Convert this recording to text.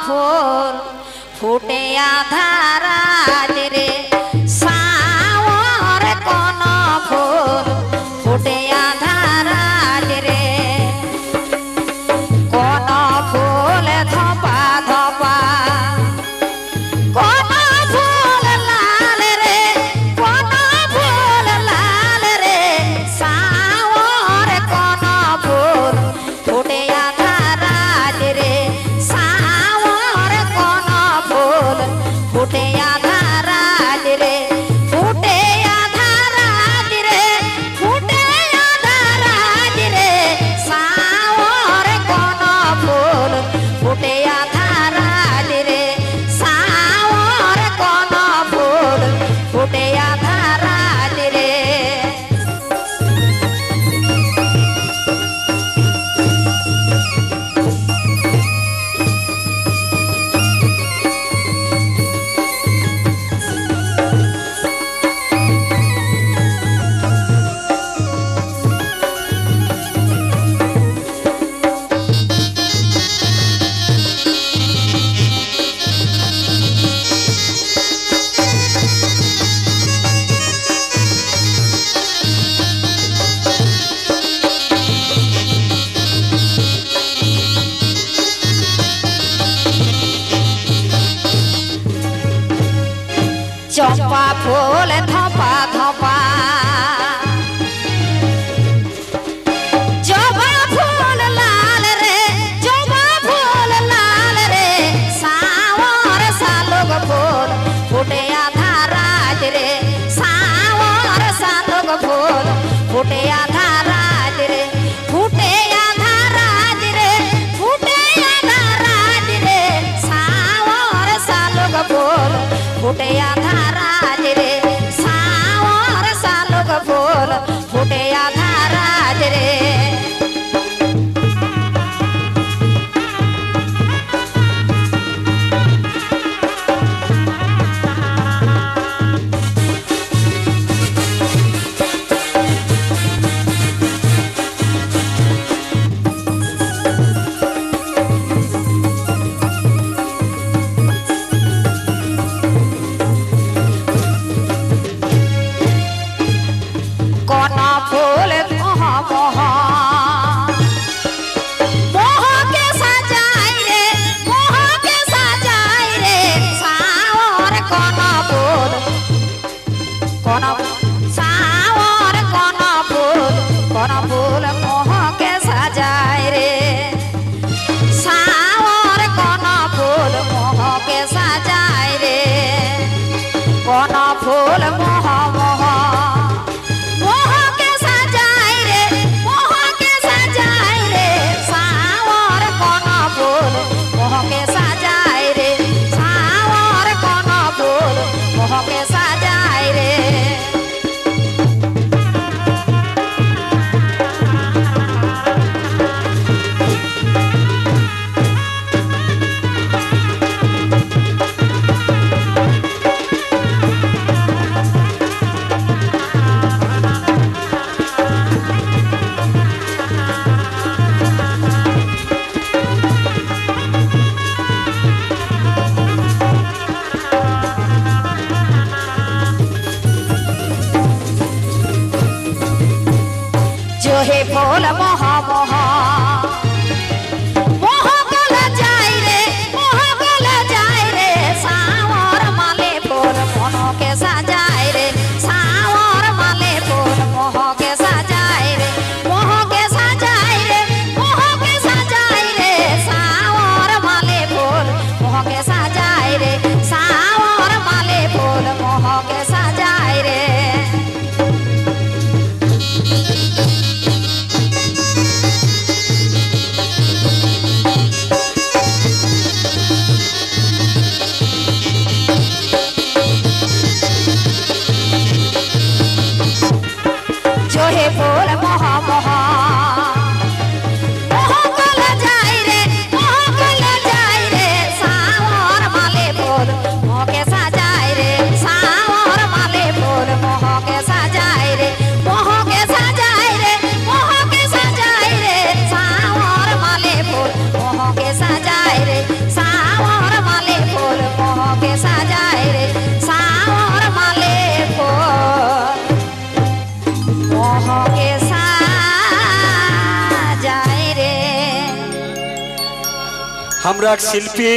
ফুল ফুটে আধারাজ রে সাওর কোন ফুল ফুটে আধারাজ রে কোন ফুল ধপা ধপা কোন ফুল লাল রে কোন ফুল লাল রে সাওর কোন ফুল ফুটে আধারাজ রে সাওর কোন ফুল ফুটে আধারাজ রে ফুটে আধারাজ রে ফুটে আধারাজ রে সাওর কোন ফুল ফুটে আধারাজ রে সাওর কোন ফুল ফুটে আধারাজ রে চম্পা ফুল ধপা ধপা জবা ফুল লাল রে জবা ফুল লাল রে সাওর শালুক ফুল ফুটে আধারাজ রে সাওর শালুক ফুল ফুটে আধারাজ রে ফুটে আধারাজ রে ফুটে আধারাজ রে সাওর শালুক ফুল ফুটে আধারাজ রে সাওর শালুক ফুল ফুটে আধারাজ রে কোন ফুল মোহ মোহ মোহকে সাজাই রে মোহকে সাজাই রে সাওর কোন ফুল কোন সাওর কোন ফুল মোহকে সাজাই রে সাওর কোন ফুল মোহকে সাজাই রে কোন ফুল মোহ মোহ মোহকে সাজাই রে মোহকে সাজাই রে সাওর কোন ফুল মোহকে সাজাই রে সাওর কোন ফুল মোহকে সাজাই রে जो हे फूल मोह मोह मोह गल जाय रे सावर माले फूल मोह के सजाय रे सावर माले फूल मोह के सजाय रे मोह के सजाय रे मोह के सजाय रे सावर माले फूल मोह के सजाय रे सावर माले फूल मोह के सजाय रे जो हे फूल मोह मोह मोह गल जाय रे सावर माले फूल मोह के सजाय रे सावर माले फूल मोह के सजाय रे मोह के सजाय रे मोह के सजाय रे सावर माले फूल मोह के सजाय रे सावर আমরা এক শিল্পী